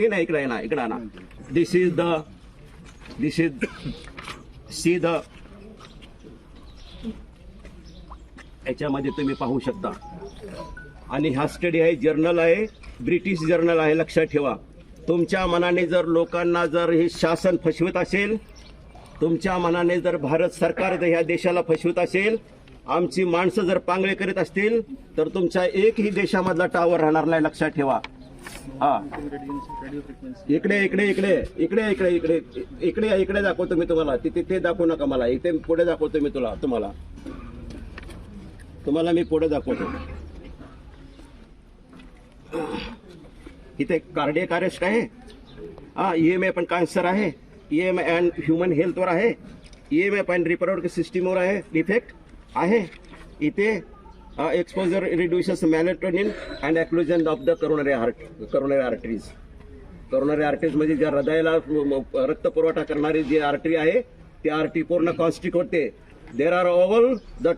ते नाही इकडे ना, इकडे ना. दिस इज सी द, याच्यामध्ये तुम्ही पाहू शकता. आणि हा स्टडी आहे, जर्नल आहे, ब्रिटिश जर्नल आहे. लक्षात ठेवा, तुमच्या मनाने जर लोकांना जर हे शासन फसवत असेल, तुमच्या मनाने जर भारत सरकार जर ह्या देशाला फसवत असेल, आमची माणसं जर पांगळे करीत असतील, तर तुमच्या एकही देशामधला टावर राहणार नाही. लक्षात ठेवा. हा, इकडे इकडे इकडे इकडे इकडे इकडे इकडे इकडे दाखवतो मी तुम्हाला. तिथे दाखवू नका मला, इथे पुढे दाखवतो मी तुम्हाला मी पुढे दाखवतो. इथे कार्डियक अरेस्ट आहे. हा, ईएमआय पण कॅन्सर आहे, ईएमआय अँड ह्युमन हेल्थवर आहे, ईएमआय पण रिप्रोडक्टिव्ह सिस्टीमवर आहे, डिफेक्ट आहे. इथे exposure reduces melatonin and occlusion of the coronary arteries. Coronary arteries म्हणजे ज्या हृदयाला रक्त पुरवठा करणारी जी आर्टरी आहे, ती आर्टरी पूर्ण कॉन्स्ट्रिक्ट होते. There are all the